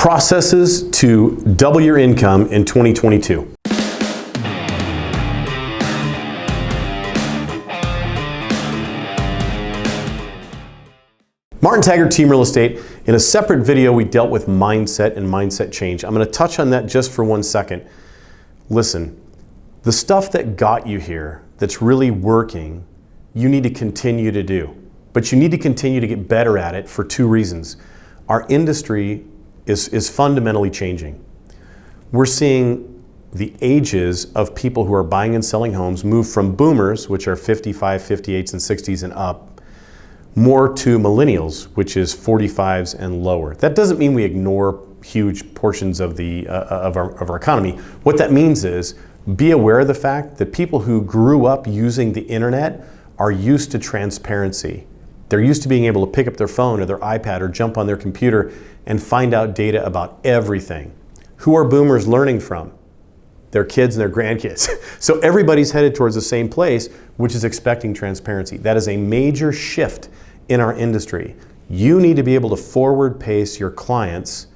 Processes to double your income in 2022. Martin Taggart, Team Real Estate. In a separate video, we dealt with mindset and mindset change. I'm going to touch on that just for 1 second. Listen, the stuff that got you here, that's really working, you need to continue to do. But you need to continue to get better at it for 2 reasons. Our industry is fundamentally changing. We're seeing the ages of people who are buying and selling homes move from boomers, which are 55, 58s, and 60s and up, more to millennials, which is 45s and lower. That doesn't mean we ignore huge portions of our economy. What that means is be aware of the fact that people who grew up using the internet are used to transparency. They're used to being able to pick up their phone or their iPad or jump on their computer and find out data about everything. Who are boomers learning from? Their kids and their grandkids. So everybody's headed towards the same place, which is expecting transparency. That is a major shift in our industry. You need to be able to forward pace your clients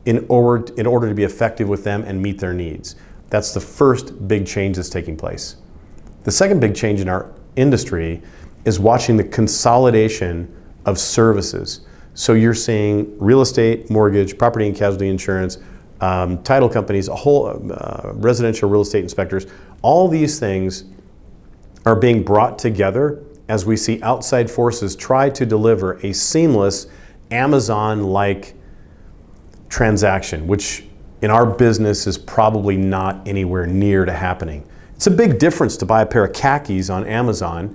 in order to be effective with them and meet their needs. That's the first big change that's taking place. The second big change in our industry is watching the consolidation of services. So you're seeing real estate, mortgage, property and casualty insurance, title companies, a whole residential real estate inspectors, all these things are being brought together as we see outside forces try to deliver a seamless Amazon-like transaction, which in our business is probably not anywhere near to happening. It's a big difference to buy a pair of khakis on Amazon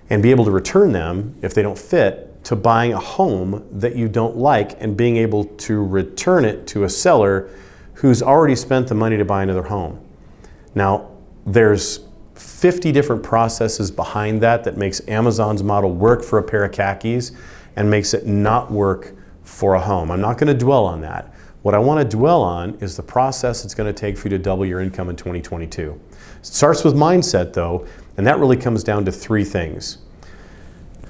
and be able to return them if they don't fit, to buying a home that you don't like and being able to return it to a seller who's already spent the money to buy another home. Now, there's 50 different processes behind that makes Amazon's model work for a pair of khakis and makes it not work for a home. I'm not going to dwell on that. What I want to dwell on is the process it's going to take for you to double your income in 2022. It starts with mindset though, and that really comes down to 3 things.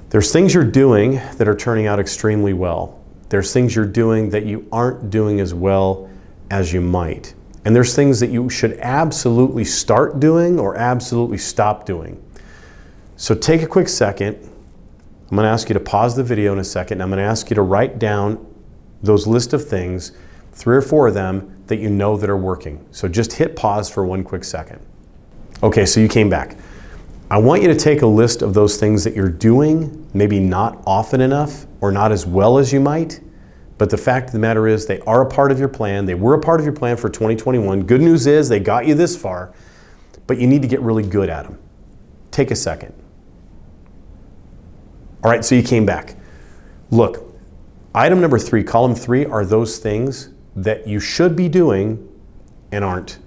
There's things you're doing that are turning out extremely well. There's things you're doing that you aren't doing as well as you might. And there's things that you should absolutely start doing or absolutely stop doing. So take a quick second. I'm going to ask you to pause the video in a second. And I'm going to ask you to write down those list of things, 3 or 4 of them that you know that are working. So just hit pause for 1 quick second. Okay, so you came back. I want you to take a list of those things that you're doing, maybe not often enough or not as well as you might, but the fact of the matter is they are a part of your plan. They were a part of your plan for 2021. Good news is they got you this far, but you need to get really good at them. Take a second. All right, so you came back. Look, item number 3, column 3 are those things that you should be doing and aren't,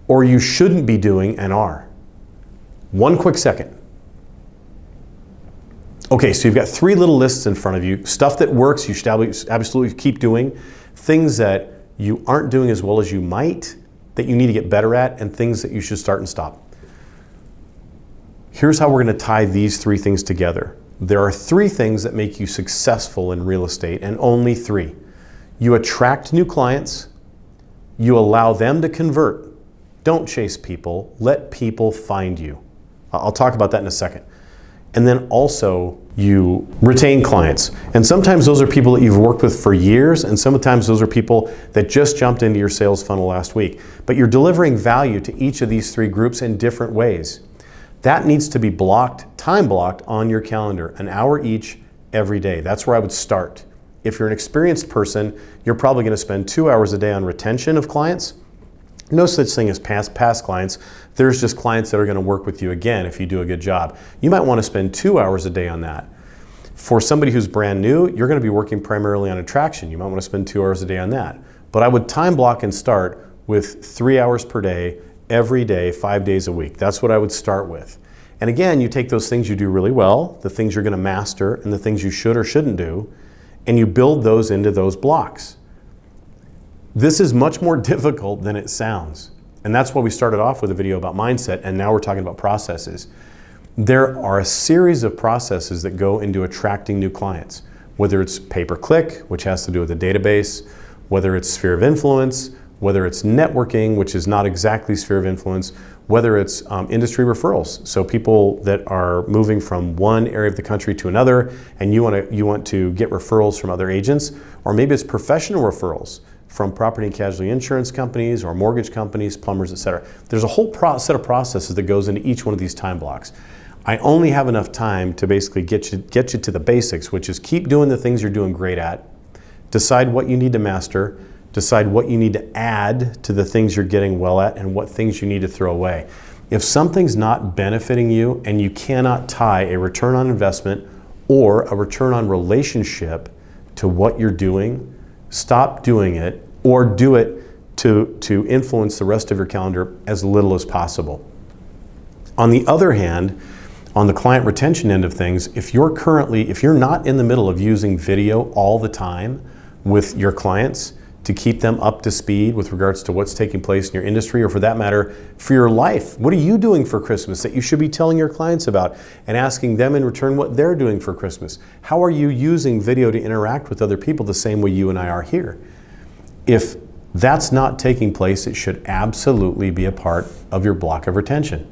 or you shouldn't be doing and are. 1 quick second. Okay, so you've got 3 little lists in front of you. Stuff that works, you should absolutely keep doing. Things that you aren't doing as well as you might, that you need to get better at, and things that you should start and stop. Here's how we're going to tie these 3 things together. There are 3 things that make you successful in real estate, and only 3. You attract new clients. You allow them to convert. Don't chase people. Let people find you. I'll talk about that in a second. And then also you retain clients. And sometimes those are people that you've worked with for years, and sometimes those are people that just jumped into your sales funnel last week. But you're delivering value to each of these 3 groups in different ways. That needs to be blocked, time blocked on your calendar, an hour each every day. That's where I would start. If you're an experienced person, you're probably going to spend 2 hours a day on retention of clients. No such thing as past clients. There's just clients that are going to work with you again if you do a good job. You might want to spend 2 hours a day on that. For somebody who's brand new, you're going to be working primarily on attraction. You might want to spend 2 hours a day on that. But I would time block and start with 3 hours per day, every day, 5 days a week. That's what I would start with. And again, you take those things you do really well, the things you're going to master, and the things you should or shouldn't do, and you build those into those blocks. This is much more difficult than it sounds. And that's why we started off with a video about mindset, and now we're talking about processes. There are a series of processes that go into attracting new clients, whether it's pay-per-click, which has to do with the database, whether it's sphere of influence, whether it's networking, which is not exactly sphere of influence, whether it's industry referrals. So people that are moving from one area of the country to another, and you want to get referrals from other agents, or maybe it's professional referrals from property and casualty insurance companies or mortgage companies, plumbers, etc. There's a whole set of processes that goes into each one of these time blocks. I only have enough time to basically get you to the basics, which is keep doing the things you're doing great at, decide what you need to master, decide what you need to add to the things you're getting well at, and what things you need to throw away. If something's not benefiting you and you cannot tie a return on investment or a return on relationship to what you're doing, stop doing it, or do it to influence the rest of your calendar as little as possible. On the other hand, on the client retention end of things, if you're not in the middle of using video all the time with your clients to keep them up to speed with regards to what's taking place in your industry, or for that matter, for your life, what are you doing for Christmas that you should be telling your clients about and asking them in return what they're doing for Christmas? How are you using video to interact with other people the same way you and I are here? If that's not taking place, it should absolutely be a part of your block of retention.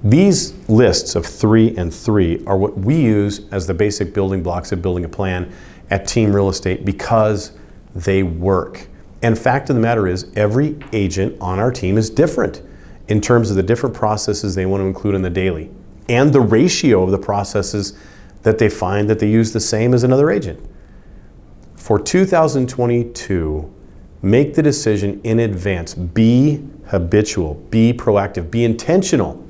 These lists of 3 and 3 are what we use as the basic building blocks of building a plan at Team Real Estate because they work. And fact of the matter is, every agent on our team is different in terms of the different processes they want to include in the daily and the ratio of the processes that they find that they use the same as another agent. For 2022, make the decision in advance. Be habitual, be proactive, be intentional.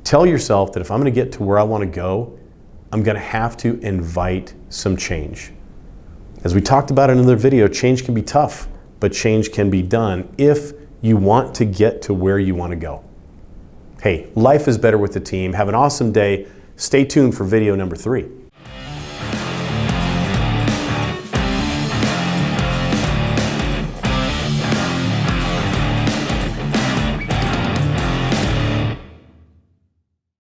Tell yourself that if I'm going to get to where I want to go, I'm going to have to invite some change. As we talked about in another video, change can be tough, but change can be done if you want to get to where you want to go. Hey, life is better with the team. Have an awesome day. Stay tuned for video number 3.